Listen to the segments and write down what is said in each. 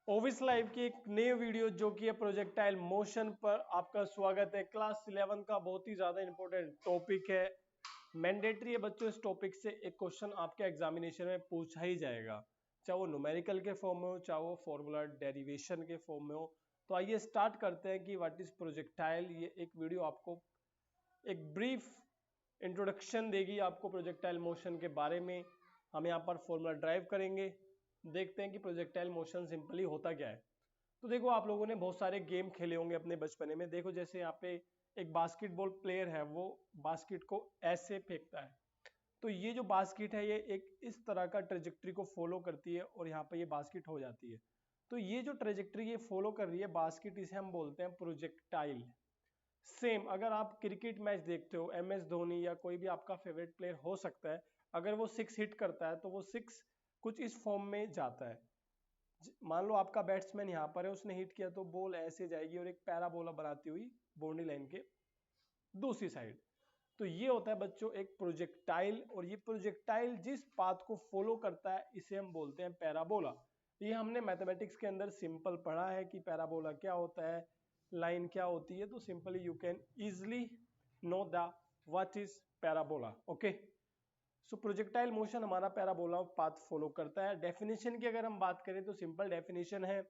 Ovis live की एक नई वीडियो जो कि है प्रोजेक्टाइल मोशन पर आपका स्वागत है। क्लास 11 का बहुत ही ज्यादा इंपॉर्टेंट टॉपिक है, मैंडेटरी है बच्चों। इस टॉपिक से एक क्वेश्चन आपके एग्जामिनेशन में पूछा ही जाएगा, चाहे वो न्यूमेरिकल के फॉर्म में हो, चाहे वो फॉर्मूला डेरिवेशन के फॉर्म में हो। तो आइए स्टार्ट करते हैं कि व्हाट इज प्रोजेक्टाइल। ये एक वीडियो आपको एक ब्रीफ इंट्रोडक्शन देगी आपको प्रोजेक्टाइल मोशन के बारे में। हम यहाँ पर फॉर्मूला ड्राइव करेंगे, देखते हैं कि प्रोजेक्टाइल मोशन सिंपली होता क्या है। तो देखो, आप लोगों ने बहुत सारे गेम खेले होंगे अपने बचपने में। देखो, जैसे यहाँ पे एक बास्केटबॉल प्लेयर है, वो बास्केट को ऐसे फेंकता है। तो ये जो बास्केट है ये एक इस तरह का ट्रेजेक्ट्री को फॉलो करती है और यहाँ पे ये बास्केट हो जाती है। तो ये जो ट्रेजेक्ट्री ये फॉलो कर रही है बास्केट, इसे हम बोलते हैं प्रोजेक्टाइल। सेम अगर आप क्रिकेट मैच देखते हो, MS धोनी या कोई भी आपका फेवरेट प्लेयर हो सकता है, अगर वो 6 हिट करता है तो वो 6 कुछ इस फॉर्म में जाता है। मान लो आपका बैट्समैन यहाँ पर है, उसने हिट किया तो बॉल ऐसे जाएगी और एक पैराबोला बनाती हुई बाउंड्री लाइन के दूसरी साइड। तो ये होता है बच्चों एक प्रोजेक्टाइल, और ये प्रोजेक्टाइल जिस पाथ को फॉलो करता है इसे हम बोलते हैं पैराबोला। ये हमने मैथमेटिक्स के अंदर सिंपल पढ़ा है कि पैराबोला क्या होता है, लाइन क्या होती है। तो simply you can easily know the what is parabola. Okay, so projectile motion हमारा पैराबोला पाथ फॉलो करता है। डेफिनेशन की अगर हम बात करें तो सिंपल डेफिनेशन है,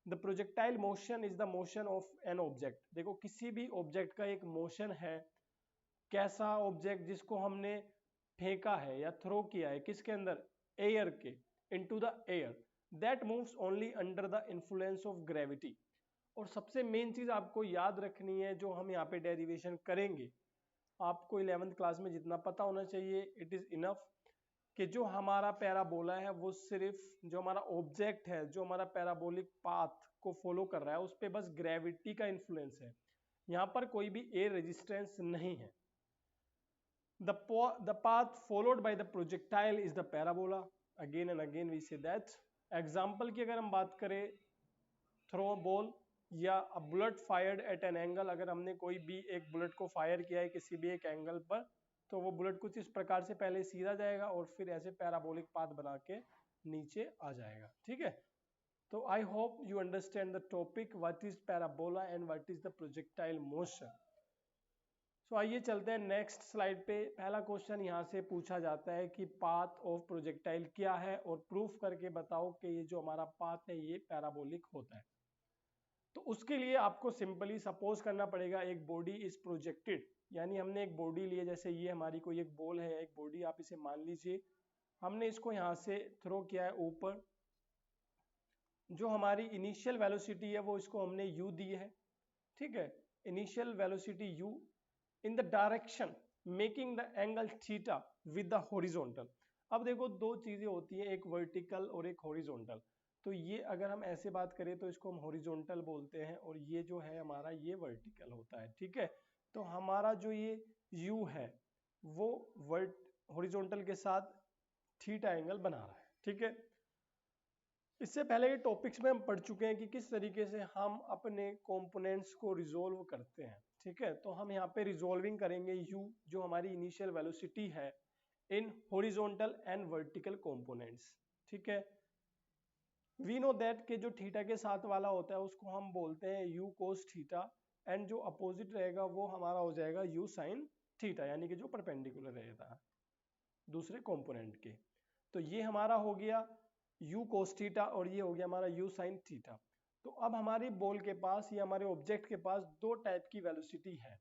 the projectile motion is the motion of an object. देखो, किसी भी ऑब्जेक्ट का एक मोशन है। कैसा ऑब्जेक्ट? जिसको हमने फेंका है या थ्रो किया है, किसके अंदर? एयर के, into the air, that moves only under the influence of gravity. और सबसे मेन चीज आपको याद रखनी है जो हम यहाँ पे डेरिवेशन करेंगे, आपको 11th क्लास में जितना पता होना चाहिए इट इज इनफ, कि जो हमारा पैराबोला है वो सिर्फ जो हमारा ऑब्जेक्ट है, जो हमारा पैराबोलिक पाथ को फॉलो कर रहा है, उस पर बस ग्रेविटी का इन्फ्लुएंस है। यहाँ पर कोई भी एयर रेजिस्टेंस नहीं है। The path followed by the projectile is the parabola. Again and again we say that. Example की अगर हम बात करें, थ्रो बॉल या a bullet fired eight an angle. अगर हमने कोई भी एक बुलेट को फायर किया है किसी भी एक एंगल पर, तो वो बुलेट कुछ इस प्रकार से पहले सीधा जाएगा और फिर ऐसे पैराबोलिक पाथ बना के नीचे आ जाएगा। ठीक है, तो I hope you understand the topic, what is parabola and what is the projectile motion. So आइए चलते हैं नेक्स्ट स्लाइड पे। पहला क्वेश्चन यहाँ से पूछा जाता है कि पाथ ऑफ प्रोजेक्टाइल क्या है, और प्रूफ करके बताओ कि ये जो हमारा पाथ है ये पैराबोलिक होता है। तो उसके लिए आपको सिंपली सपोज करना पड़ेगा एक बॉडी इज प्रोजेक्टेड, यानी हमने एक बॉडी ली है, जैसे ये हमारी कोई एक बॉल है, एक बॉडी आप इसे मान लीजिए। हमने इसको यहाँ से थ्रो किया है ऊपर। जो हमारी इनिशियल वेलोसिटी है वो इसको हमने u दी है। ठीक है, initial velocity u in the direction making the angle theta with the horizontal. अब देखो, दो चीजें होती है, एक वर्टिकल और एक हॉरिजॉन्टल। तो ये अगर हम ऐसे बात करें तो इसको हम हॉरिजॉन्टल बोलते हैं, और ये जो है हमारा ये वर्टिकल होता है। ठीक है, तो हमारा जो ये u है वो हॉरिजॉन्टल के साथ थीटा एंगल बना रहा है। ठीक है, इससे पहले के टॉपिक्स में हम पढ़ चुके हैं कि किस तरीके से हम अपने कंपोनेंट्स को रिजोल्व करते हैं। ठीक है, तो हम यहाँ पे रिजोल्विंग करेंगे u, जो हमारी इनिशियल वेलोसिटी है, in horizontal and vertical components. ठीक है, वी नो दैट के जो थीटा के साथ वाला होता है उसको हम बोलते हैं u cos थीटा, एंड जो अपोजिट रहेगा वो हमारा हो जाएगा u sin थीटा, यानी कि जो परपेंडिकुलर रहेगा दूसरे कंपोनेंट के। तो ये हमारा हो गया u cos थीटा और ये हो गया हमारा u sin थीटा। तो अब हमारी बॉल के पास या हमारे ऑब्जेक्ट के पास दो टाइप की वेलोसिटी है,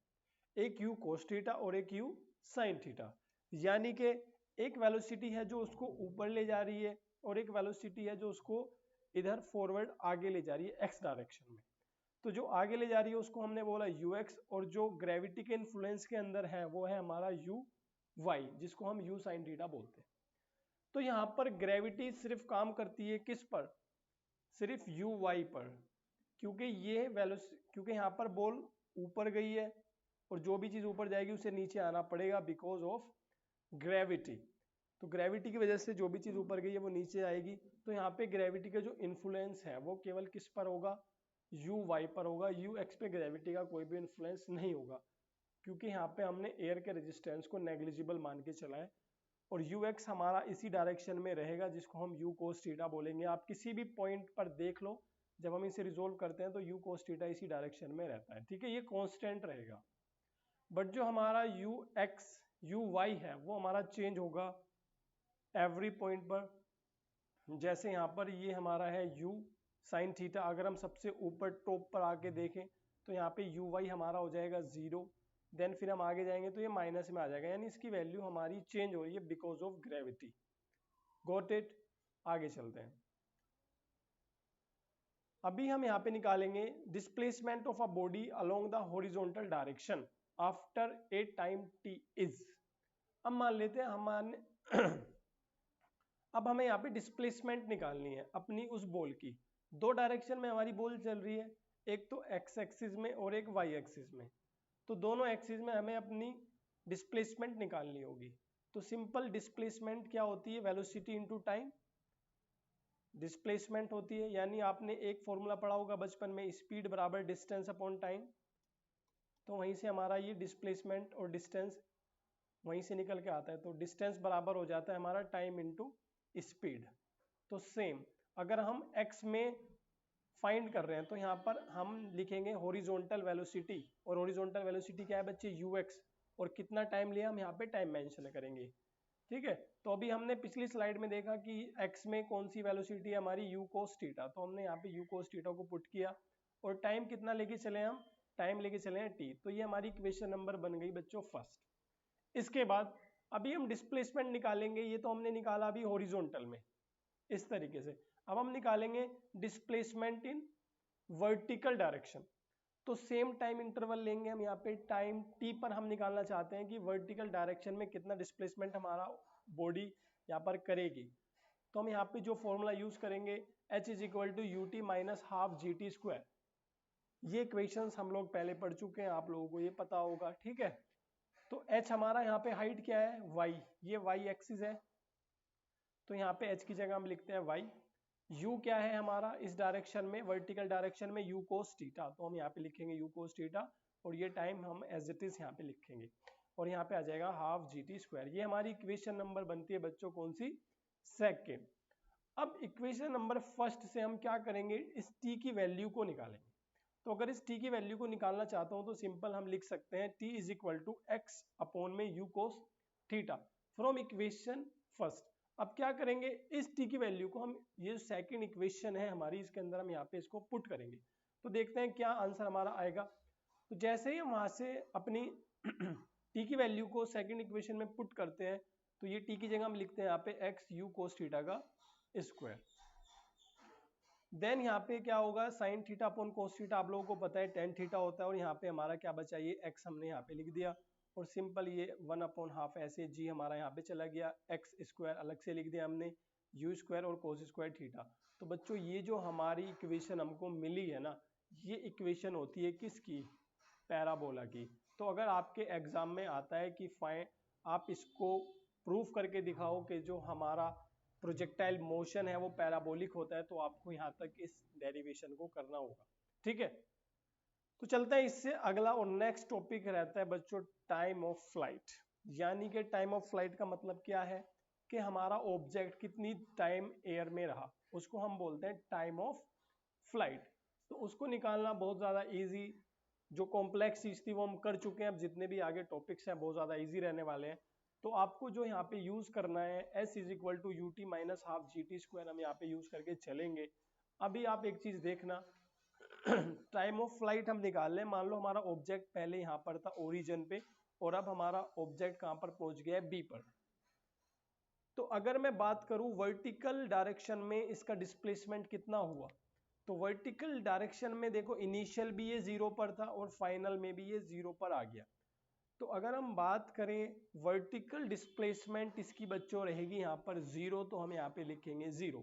एक u cos थीटा और एक u sin थीटा। यानी कि एक वेलोसिटी है जो उसको ऊपर ले जा रही है, और एक वेलोसिटी है जो उसको इधर फॉरवर्ड आगे ले जा रही है x डायरेक्शन में। तो जो आगे ले जा रही है उसको हमने बोला ux, और जो ग्रेविटी के इन्फ्लुएंस के अंदर है वो है हमारा uy, जिसको हम u sin थीटा बोलते हैं। तो यहाँ पर ग्रेविटी सिर्फ काम करती है किस पर? सिर्फ uy पर, क्योंकि ये क्योंकि यहाँ पर बॉल ऊपर गई है और जो भी चीज ऊपर जाएगी उसे नीचे आना पड़ेगा बिकॉज ऑफ ग्रेविटी। तो ग्रेविटी की वजह से जो भी चीज ऊपर गई है वो नीचे आएगी। तो यहाँ पे ग्रेविटी का जो इन्फ्लुएंस है वो केवल किस पर होगा? uy पर होगा। ux पे ग्रेविटी का कोई भी इन्फ्लुएंस नहीं होगा, क्योंकि यहाँ पे हमने एयर के रेजिस्टेंस को नेग्लिजिबल मान के चला है, और ux हमारा इसी डायरेक्शन में रहेगा जिसको हम u cos थीटा बोलेंगे। आप किसी भी पॉइंट पर देख लो, जब हम इसे रिजोल्व करते हैं तो u cos थीटा इसी डायरेक्शन में रहता है, ठीक है, ये कांस्टेंट रहेगा। बट जो हमारा ux uy है वो हमारा चेंज होगा एवरी पॉइंट पर। जैसे यहाँ पर ये हमारा है u साइन थीटा, अगर हम सबसे ऊपर टॉप पर आके देखें तो यहाँ पे uy हमारा हो जाएगा 0, देन फिर हम आगे जाएंगे तो ये माइनस में आ जाएगा, यानी इसकी वैल्यू हमारी चेंज हो रही है because of gravity. Got it? आगे चलते हैं। अभी हम यहाँ पे निकालेंगे displacement of a body along the horizontal direction after a time t is. अब मान लेते हैं हमारे अब हमें यहाँ पे डिस्प्लेसमेंट निकालनी है अपनी उस बॉल की। दो डायरेक्शन में हमारी बॉल चल रही है, एक तो एक्स एक्सिस में और एक वाई एक्सिस में। तो दोनों एक्सिस में हमें अपनी डिस्प्लेसमेंट निकालनी होगी। तो सिंपल डिस्प्लेसमेंट क्या होती है? वेलोसिटी इनटू टाइम डिस्प्लेसमेंट होती है। यानी आपने एक फॉर्मूला पढ़ा होगा बचपन में, स्पीड बराबर डिस्टेंस अपॉन टाइम। तो वहीं से हमारा ये डिस्प्लेसमेंट और डिस्टेंस वहीं से निकल के आता है। तो डिस्टेंस बराबर हो जाता है हमारा टाइम इनटू स्पीड। तो सेम अगर हम x में फाइंड कर रहे हैं तो यहाँ पर हम लिखेंगे हॉरिजॉन्टल वेलोसिटी, और हॉरिजॉन्टल वेलोसिटी क्या है बच्चे? ux, और कितना टाइम लिया हम यहाँ पे टाइम मेंशन करेंगे, ठीक है। तो अभी हमने पिछली स्लाइड में देखा कि x में कौन सी वेलोसिटी है हमारी? u cos theta. तो हमने यहाँ पे u cos थीटा को पुट किया और टाइम कितना लेके चले हम? टाइम लेके चले हैं t। तो ये हमारी इक्वेशन नंबर बन गई बच्चों फर्स्ट। इसके बाद अभी हम डिस्प्लेसमेंट निकालेंगे। ये तो हमने निकाला अभी हॉरिजॉन्टल में इस तरीके से। अब हम निकालेंगे डिस्प्लेसमेंट इन वर्टिकल डायरेक्शन। तो सेम टाइम इंटरवल लेंगे हम यहाँ पे, टाइम t पर हम निकालना चाहते हैं कि वर्टिकल डायरेक्शन में कितना डिस्प्लेसमेंट हमारा बॉडी यहाँ पर करेगी। तो हम यहाँ पे जो फॉर्मूला यूज करेंगे h is equal to u t minus half g t square. ये इक्वेशंस हम लोग पहले पढ़ चुके हैं, आप लोगों को ये पता होगा, ठीक है। तो h हमारा यहाँ पे हाइट क्या है? y, ये y एक्सिस है। तो यहाँ पे h की जगह हम लिखते हैं y। u क्या है हमारा इस डायरेक्शन में, वर्टिकल डायरेक्शन में? u cos theta. तो हम यहाँ पे लिखेंगे u cos थीटा, और ये टाइम हम एज इट इज यहाँ पे लिखेंगे, और यहाँ पे आ जाएगा हाफ जी टी स्क्वायर। ये हमारी इक्वेशन नंबर बनती है बच्चों कौन सी? सेकेंड। अब इक्वेशन नंबर फर्स्ट से हम क्या करेंगे? इस t की वैल्यू को निकालेंगे। तो अगर इस t की वैल्यू को निकालना चाहता हूं तो सिंपल हम लिख सकते हैं t is equal to x upon में u cos theta from equation first. अब क्या करेंगे? इस t की वैल्यू को हम, ये सेकंड इक्वेशन है हमारी, इसके अंदर हम यहाँ पे इसको पुट करेंगे। तो देखते हैं क्या आंसर हमारा आएगा। तो जैसे ही हम वहां से अपनी t की वैल्यू को सेकंड इक्वेशन में पुट करते हैं तो ये t की जगह हम लिखते हैं यहाँ पे x u cos थीटा का स्क्वायर। देन यहाँ पे क्या होगा? Sign theta upon cos theta आप लोगों को पता है टेन थीटा होता है, और यहाँ पे हमारा क्या बचा? ये x हमने यहाँ पे लिख दिया, और सिंपल ये 1 अपॉन हाफ ऐसे g हमारा यहाँ पे चला गया, x स्क्वायर अलग से लिख दिया हमने, u स्क्वायर और कोस स्क्वायर थीटा। तो बच्चों ये जो हमारी इक्वेशन हमको मिली है ना, ये इक्वेशन होती है किसकी? पैराबोला की। तो अगर आपके एग्जाम में आता है कि आप इसको प्रूफ करके दिखाओ कि जो हमारा प्रोजेक्टाइल मोशन है वो पैराबोलिक होता है, तो आपको यहाँ तक इस डेरिवेशन को करना होगा, ठीक है। तो चलते हैं इससे अगला, और नेक्स्ट टॉपिक रहता है बच्चों टाइम ऑफ फ्लाइट। यानी कि टाइम ऑफ फ्लाइट का मतलब क्या है? कि हमारा ऑब्जेक्ट कितनी टाइम एयर में रहा, उसको हम बोलते हैं टाइम ऑफ फ्लाइट। तो उसको निकालना बहुत ज्यादा इजी, जो कॉम्प्लेक्स चीज थी वो हम कर चुके हैं। अब जितने भी आगे टॉपिक्स हैं बहुत ज्यादा इजी रहने वाले हैं। तो आपको जो यहाँ पे यूज करना है s is equal to u t minus half g t square, हम यहाँ पे यूज करके चलेंगे। अभी आप एक चीज देखना, टाइम ऑफ फ्लाइट हम निकाल लें। मान लो हमारा ऑब्जेक्ट पहले यहाँ पर था ओरिजिन पे, और अब हमारा ऑब्जेक्ट कहाँ पर पहुंच गया है? बी पर। तो अगर मैं बात करूं वर्टिकल डायरेक्शन में इसका डिस्प्लेसमेंट कितना हुआ, तो वर्टिकल डायरेक्शन में देखो इनिशियल भी ये 0 पर था और फाइनल में भी ये 0 पर आ गया। तो अगर हम बात करें वर्टिकल डिस्प्लेसमेंट इसकी बच्चों रहेगी यहाँ पर 0, तो हम यहाँ पे लिखेंगे 0।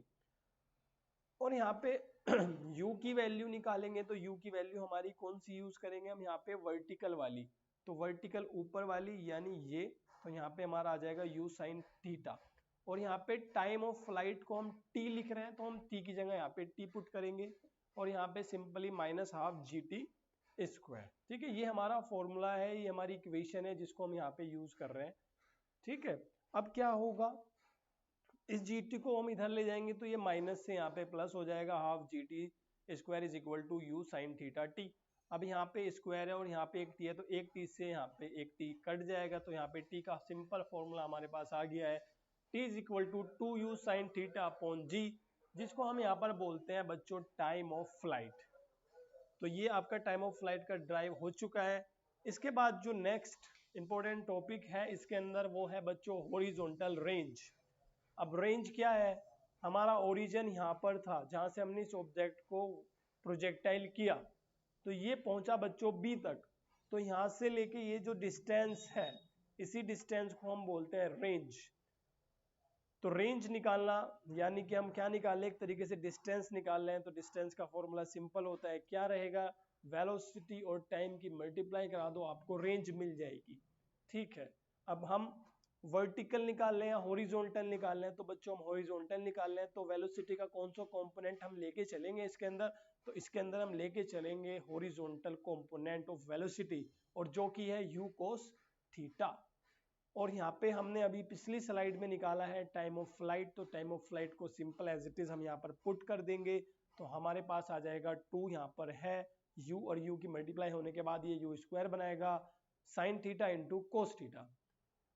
और यहाँ पे u की वैल्यू निकालेंगे तो u की वैल्यू हमारी कौन सी यूज करेंगे हम? यहाँ पे वर्टिकल वाली। तो वर्टिकल ऊपर वाली यानी ये, तो यहाँ पे हमारा आ जाएगा u साइन थीटा। और यहाँ पे टाइम ऑफ फ्लाइट को हम t लिख रहे हैं, तो हम t की जगह यहाँ पे t पुट करेंगे, और यहाँ पे simply minus half g t square, ठीक है। ये हमारा फॉर्मूला है, ये हमारी इक्वेशन है जिसको हम यहाँ पे यूज कर रहे हैं, ठीक है। अब क्या होगा? इस जी टी को हम इधर ले जाएंगे तो ये माइनस से यहाँ पे प्लस हो जाएगा, half g t square is equal to u sine theta t. अब यहाँ पे स्क्वायर है और यहाँ पे एक टी है, तो एक टी से यहाँ पे एक टी कट जाएगा, तो यहाँ पे टी का सिंपल फॉर्मूला हमारे पास आ गया है, t is equal to 2u sine theta upon g, जिसको हम यहाँ पर बोलते हैं बच्चों टाइम ऑफ फ्लाइट। तो ये आपका टाइम ऑफ फ्लाइट का ड्राइव हो चुका है। इसके बाद जो नेक्स्ट इंपॉर्टेंट टॉपिक है इसके अंदर वो है बच्चों हॉरिजॉन्टल रेंज। अब रेंज क्या है, हमारा ओरिजिन यहाँ पर था जहां से हमने इस ऑब्जेक्ट को प्रोजेक्टाइल किया, तो ये पहुंचा बच्चों बी तक, तो यहाँ से लेके ये जो डिस्टेंस है इसी डिस्टेंस को हम बोलते हैं रेंज। तो रेंज निकालना यानी कि हम क्या निकाल रहे हैं, एक तरीके से डिस्टेंस निकाल रहे हैं, तो डिस्टेंस का फॉर्मूला सिंपल होता है, क्या रहेगा, वेलोसिटी और टाइम की मल्टीप्लाई करा दो आपको रेंज मिल जाएगी। ठीक है, अब हम वर्टिकल निकाल रहे हैं, हॉरिजॉन्टल निकाल रहे हैं, तो बच्चों हम हॉरिजॉन्टल निकाल रहे हैं, तो वेलोसिटी का कौन सा कंपोनेंट हम लेके चलेंगे इसके अंदर, तो इसके अंदर हम लेके चलेंगे हॉरिजॉन्टल कंपोनेंट ऑफ वेलोसिटी, और जो कि है u cos थीटा। और यहाँ पे हमने अभी पिछली स्लाइड में निकाला है टाइम ऑफ फ्लाइट, तो टाइम ऑफ फ्लाइट को सिंपल एज इट इज हम यहाँ पर पुट कर देंगे, तो हमारे पास आ जाएगा 2 यहाँ पर है, u और u की मल्टीप्लाई होने के बाद ये u स्क्वायर बनाएगा sine theta into cos theta.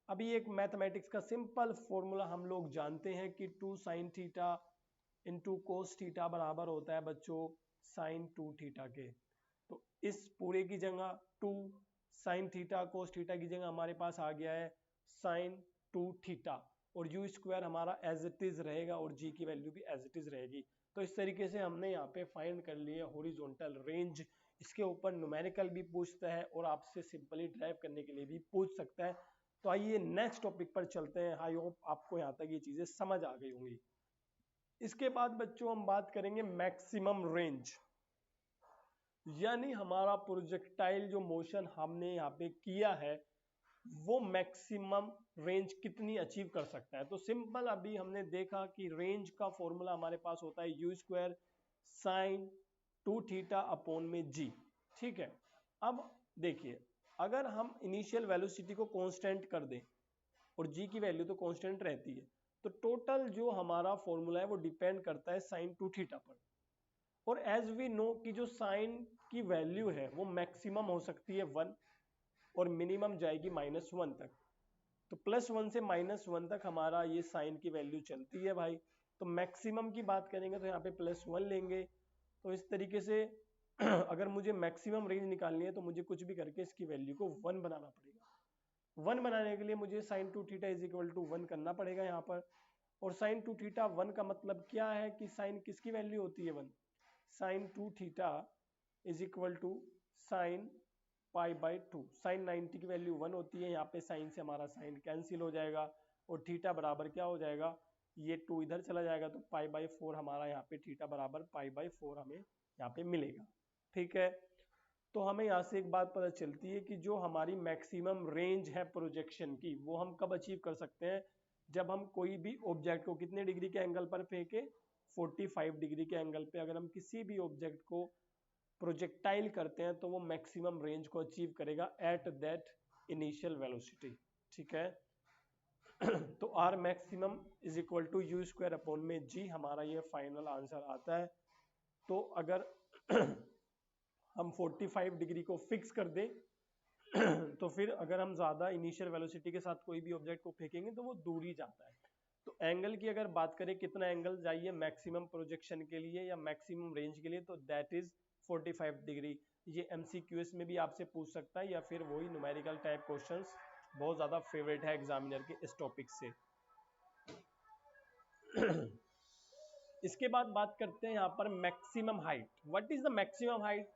अभी एक मैथमेटिक्स का सिंपल फॉर्मूला हम लोग जानते हैं कि 2 sine theta into cos theta बराबर होता है बच्चों साइन 2 थीटा के। तो इस पूरे की जगह 2 साइन थीटा कोस थीटा की जगह हमारे पास आ गया है साइन 2 थीटा, और यू स्क्वायर हमारा एज इट इज रहेगा और जी की वैल्यू भी एज इट इज रहेगी। तो इस तरीके से हमने यहाँ पे फाइंड कर लिए हॉरिजॉन्टल रेंज। इसके ऊपर न्यूमेरिकल भी पूछता है और आपसे सिंपली ड्राइव करने के लिए भी पूछ सकता है। तो आइए नेक्स्ट टॉपिक पर चलते हैं। आई होप आपको यहाँ तक ये चीजें समझ आ गई होंगी। इसके बाद बच्चों हम बात करेंगे मैक्सिमम रेंज, यानी हमारा प्रोजेक्टाइल जो मोशन हमने यहाँ पे किया है वो मैक्सिमम रेंज कितनी अचीव कर सकता है। तो सिंपल अभी हमने देखा कि रेंज का फॉर्मूला हमारे पास होता है you square sign 2 theta upon में जी। ठीक है, अब देखिए अगर हम इनिशियल वेलोसिटी को कांस्टेंट कर दें और जी की वैल्यू तो कांस्टेंट रहती है, तो टोटल जो हमारा फॉर्मूला है वो डिपेंड करता है साइन 2 थीटा पर। और एज वी नो कि जो साइन की वैल्यू है वो मैक्सिमम हो सकती है 1 और मिनिमम जाएगी -1 तक। तो +1 से -1 तक हमारा ये साइन की वैल्यू चलती है भाई। तो मैक्सिमम की बात करेंगे तो यहाँ पे +1 लेंगे। तो इस तरीके से अगर मुझे मैक्सिमम रेंज निकालनी है तो मुझे कुछ भी करके इसकी वैल्यू को 1 बनाना पड़ेगा। 1 बनाने के लिए मुझे sine 2 theta is equal to 1 करना पड़ेगा यहाँ पर। और साइन 2 थीटा 1 का मतलब क्या है कि साइन किसकी वैल्यू होती है 1, sine 2 theta is equal to sine pi by 2। Sine 90 की वैल्यू 1 होती है, यहाँ पे साइन से हमारा साइन कैंसिल हो जाएगा और थीटा बराबर क्या हो जाएगा, ये 2 इधर चला जाएगा तो पाई बाई 4 हमारा यहाँ पे थीटा बराबर पाई बाई 4 हमें यहाँ पे मिलेगा। ठीक है, तो हमें यहाँ से एक बात पता चलती है कि जो हमारी मैक्सिमम रेंज है प्रोजेक्शन की वो हम कब अचीव कर सकते हैं, जब हम कोई भी ऑब्जेक्ट को कितने डिग्री के एंगल पर फेंके, 45 डिग्री के एंगल पे अगर हम किसी भी ऑब्जेक्ट को प्रोजेक्टाइल करते हैं तो वो मैक्सिमम रेंज को अचीव करेगा एट दैट इनिशियल वेलोसिटी। ठीक है, तो R maximum is equal to u square upon में जी, हमारा ये फाइनल आंसर आता है। तो अगर हम 45 डिग्री को फिक्स कर दें तो फिर अगर हम ज्यादा इनिशियल वेलोसिटी के साथ कोई भी ऑब्जेक्ट को फेंकेंगे तो वो दूर ही जाता है। तो एंगल की अगर बात करें कितना एंगल चाहिए मैक्सिमम प्रोजेक्शन के लिए या मैक्सिमम रेंज के लिए, तो दैट इज 45 डिग्री। ये MCQS में भी आपसे पूछ सकता है या फिर वही न्यूमेरिकल टाइप क्वेश्चंस बहुत ज्यादा फेवरेट है एग्जामिनर के इस टॉपिक से। इसके बाद बात करते हैं यहाँ पर maximum height. What is the maximum height,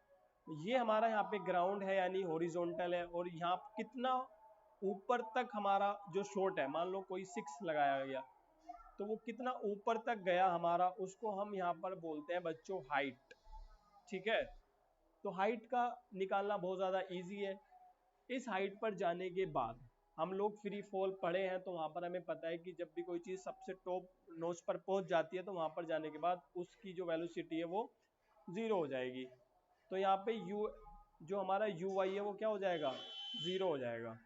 ये हमारा यहाँ पे ग्राउंड है यानी हॉरिजॉन्टल है और यहाँ कितना ऊपर तक हमारा जो शॉट है, मान लो कोई 6 लगाया गया तो वो कितना ऊपर तक गया हमारा, उसको हम यहाँ पर बोलते हैं बच्चों हाइट। ठीक है, तो हाइट का निकालना बहुत ज़्यादा इजी है। इस हाइट पर जाने के बाद हम लोग फ्री फॉल पढ़े हैं तो वहाँ पर हमें पता है कि जब भी कोई चीज़ सबसे टॉप नोच पर पहुँच जाती है तो वहाँ पर जाने के बाद उसकी जो वेलोसिटी है वो 0 हो जाएगी। तो यहाँ पे u जो हमारा uy है वो क्या हो जाएगा, 0 हो जाएगा।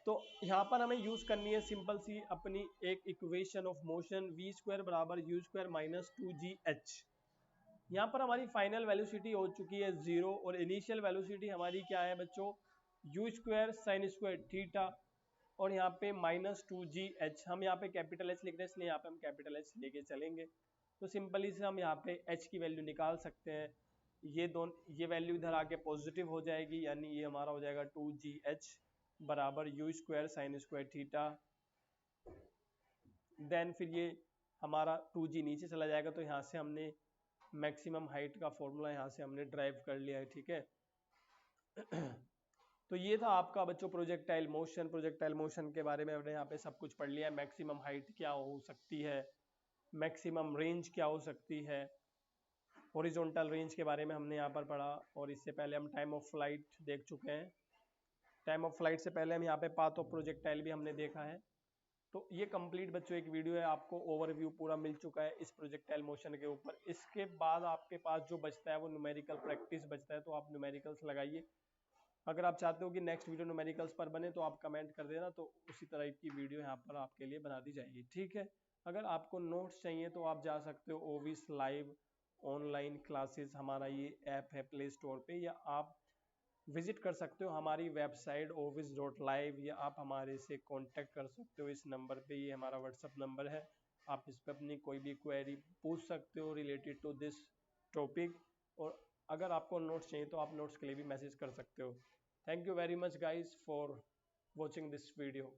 तो यहाँ पर हमें यूज करनी है सिंपल सी अपनी एक equation of motion v square बराबर u स्क्वायर माइनस 2gh। यहाँ पर हमारी फाइनल वेलोसिटी हो चुकी है 0 और इनिशियल वेलोसिटी हमारी क्या है बच्चों, you square sine square theta और यहाँ पे -2gh। हम यहाँ पे कैपिटल एच लिख रहे हैं इसलिए यहाँ पे हम कैपिटल एच लेके चलेंगे। तो सिंपली से हम यहाँ पे h की वैल्यू निकाल सकते हैं। ये वैल्यू इधर आके पॉजिटिव हो जाएगी, यानी ये हमारा हो जाएगा 2gh बराबर u square sine square theta. Then फिर ये हमारा 2g नीचे चला जाएगा, तो यहाँ से हमने मैक्सिमम हाइट का फॉर्मूला यहाँ से हमने ड्राइव कर लिया है, ठीक है। तो ये था आपका बच्चों प्रोजेक्टाइल मोशन। प्रोजेक्टाइल मोशन के बारे में हमने यहाँ पे सब कुछ पढ़ लिया है। मैक्सिमम हाइट क्या हो सकती है, मैक्सिमम रेंज क्या हो सकती है, हॉरिजॉन्टल रेंज के बारे में हमने यहाँ पर पढ़ा, और इससे पहले हम टाइम ऑफ फ्लाइट देख चुके हैं। टाइम ऑफ फ्लाइट से पहले हम यहाँ पे पाथ ऑफ प्रोजेक्टाइल भी हमने देखा है। तो ये कंप्लीट बच्चों एक वीडियो है, आपको ओवरव्यू पूरा मिल चुका है इस प्रोजेक्टाइल मोशन के ऊपर। इसके बाद आपके पास जो बचता है वो न्यूमेरिकल प्रैक्टिस बचता है, तो आप न्यूमेरिकल्स लगाइए। अगर आप चाहते हो कि नेक्स्ट वीडियो न्यूमेरिकल्स पर बने तो आप कमेंट कर देना, तो उसी तरह की वीडियो यहाँ पर आपके लिए बना दी जाएगी, ठीक है। अगर आपको नोट्स चाहिए तो आप जा सकते हो ओविस लाइव ऑनलाइन क्लासेस, हमारा ये ऐप है प्ले स्टोर पे, या आप विजिट कर सकते हो हमारी वेबसाइट ovis.live, या आप हमारे से कांटेक्ट कर सकते हो इस नंबर पे, ये हमारा व्हाट्सअप नंबर है। आप इस पर अपनी कोई भी क्वेरी पूछ सकते हो रिलेटेड टू दिस टॉपिक, और अगर आपको नोट्स चाहिए तो आप नोट्स के लिए भी मैसेज कर सकते हो। Thank you very much guys for watching this video.